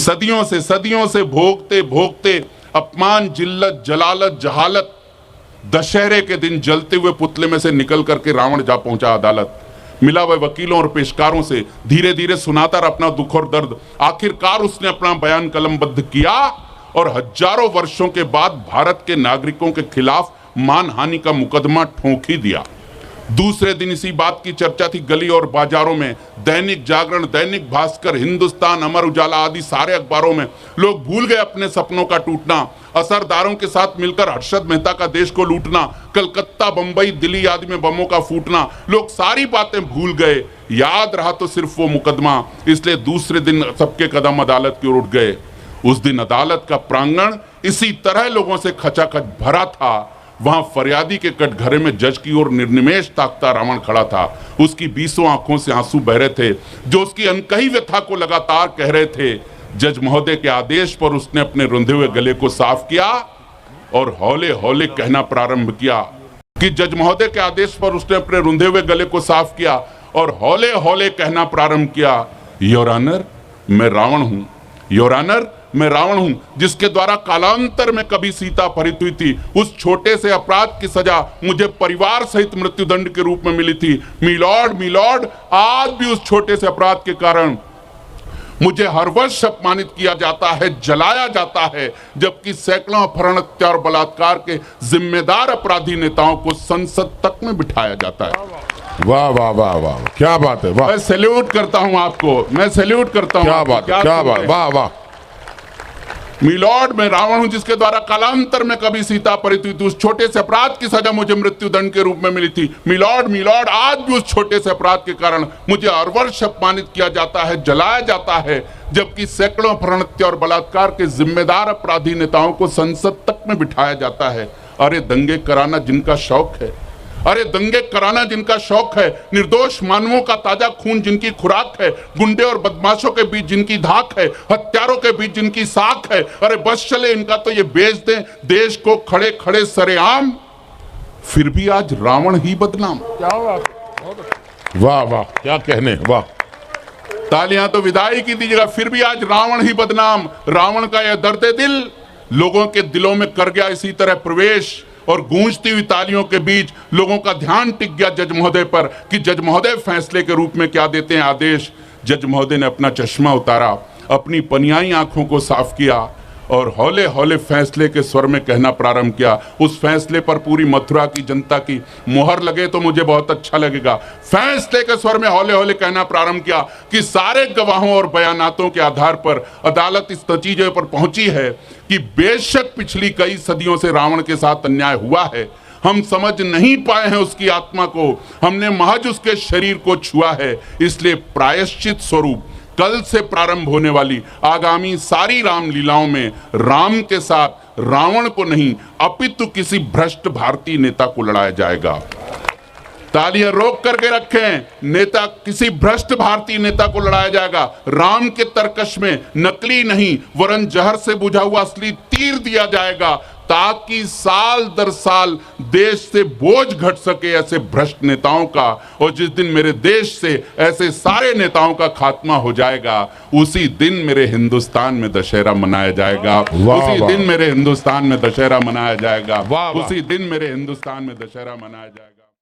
सदियों से भोगते भोगते अपमान, जिल्लत, जलालत, जहालत, दशहरे के दिन जलते हुए पुतले में से निकल करके रावण जा पहुंचा अदालत। मिला हुए वकीलों और पेशकारों से धीरे धीरे सुनाता रहा अपना दुख और दर्द। आखिरकार उसने अपना बयान कलमबद्ध किया और हजारों वर्षों के बाद भारत के नागरिकों के खिलाफ मानहानि का मुकदमा ठोंक ही दिया। दूसरे दिन इसी बात की चर्चा थी गली और बाजारों में। दैनिक जागरण, दैनिक भास्कर, हिंदुस्तान, अमर उजाला आदि सारे अखबारों में लोग भूल गए अपने सपनों का टूटना, असरदारों के साथ मिलकर हर्षद मेहता का देश को लूटना, कलकत्ता, बंबई, दिल्ली आदि में बमों का फूटना। लोग सारी बातें भूल गए, याद रहा तो सिर्फ वो मुकदमा। इसलिए दूसरे दिन सबके कदम अदालत की ओर उठ गए। उस दिन अदालत का प्रांगण इसी तरह लोगों से खचाखच भरा था। वहां फरियादी के कटघरे में जज की ओर निर्निमेष ताकता रावण खड़ा था। उसकी 20 आंखों से आंसू बह रहे थे जो उसकी अनकही व्यथा को लगातार कह रहे थे। जज महोदय के आदेश पर उसने अपने रुंधे हुए गले को साफ किया और हौले हौले कहना प्रारंभ किया कि जज महोदय के आदेश पर उसने अपने रुंधे हुए गले को साफ किया और हौले हौले कहना प्रारंभ किया, योर ऑनर, मैं रावण हूं। योर ऑनर, मैं रावण हूं जिसके द्वारा कालांतर में कभी सीता अपहृत हुई थी। उस छोटे से अपराध की सजा मुझे परिवार सहित मृत्युदंड के रूप में मिली थी। मिलॉर्ड, आज भी उस छोटे से अपराध के कारण मुझे हर वर्ष अपमानित किया जाता है, जलाया जाता है, जबकि सैकड़ों अपहरण, हत्या और बलात्कार के जिम्मेदार अपराधी नेताओं को संसद तक में बिठाया जाता है। वाह वाह वाह वाह, क्या बात है, वाह। मैं सैल्यूट करता हूं आपको, मैं सैल्यूट करता हूं। क्या बात, क्या बात, वाह वाह। मिलॉर्ड, मैं रावण हूं जिसके द्वारा कालांतर में कभी सीता अपहृत हुई थी। उस छोटे से अपराध की सजा मुझे मृत्युदंड के रूप में मिली थी। मिलॉर्ड, आज भी उस छोटे से अपराध के कारण मुझे हर वर्ष अपमानित किया जाता है, जलाया जाता है, जबकि सैकड़ों अपहरण, हत्या और बलात्कार के जिम्मेदार अपराधी नेताओं को संसद तक में बिठाया जाता है। अरे दंगे कराना जिनका शौक है, अरे दंगे कराना जिनका शौक है, निर्दोष मानवों का ताजा खून जिनकी खुराक है, गुंडे और बदमाशों के बीच जिनकी धाक है, हत्यारों के बीच जिनकी साख है, अरे बस चले इनका तो ये बेच दें देश को खड़े खड़े सरेआम, फिर भी आज रावण ही बदनाम। वाह वाह, क्या कहने, वाह। तालियां तो विदाई की दीजिएगा, फिर भी आज रावण ही बदनाम। रावण का यह दर्द दिल लोगों के दिलों में कर गया इसी तरह प्रवेश और गूंजती हुई तालियों के बीच लोगों का ध्यान टिक गया जज महोदय पर कि जज महोदय फैसले के रूप में क्या देते हैं आदेश। जज महोदय ने अपना चश्मा उतारा, अपनी पनियाई आंखों को साफ किया और हौले हौले फैसले के स्वर में कहना प्रारंभ किया। उस फैसले पर पूरी मथुरा की जनता की मोहर लगे तो मुझे बहुत अच्छा लगेगा। फैसले के स्वर में हौले हौले कहना प्रारंभ किया कि सारे गवाहों और बयानातों के आधार पर अदालत इस नतीजे पर पहुंची है कि बेशक पिछली कई सदियों से रावण के साथ अन्याय हुआ है, हम समझ नहीं पाए हैं उसकी आत्मा को, हमने महज उसके शरीर को छुआ है। इसलिए प्रायश्चित स्वरूप कल से प्रारंभ होने वाली आगामी सारी रामलीलाओं में राम के साथ रावण को नहीं अपितु किसी भ्रष्ट भारतीय नेता को लड़ाया जाएगा। तालियां रोक करके रखें, नेता किसी भ्रष्ट भारतीय नेता को लड़ाया जाएगा। राम के तरकश में नकली नहीं वरन जहर से बुझा हुआ असली तीर दिया जाएगा ताकि साल दर साल देश से बोझ घट सके ऐसे भ्रष्ट नेताओं का। और जिस दिन मेरे देश से ऐसे सारे नेताओं का खात्मा हो जाएगा उसी दिन मेरे हिंदुस्तान में दशहरा मनाया जाएगा। उसी दिन मेरे हिंदुस्तान में दशहरा मनाया जाएगा। उसी दिन मेरे हिंदुस्तान में दशहरा मनाया जाएगा।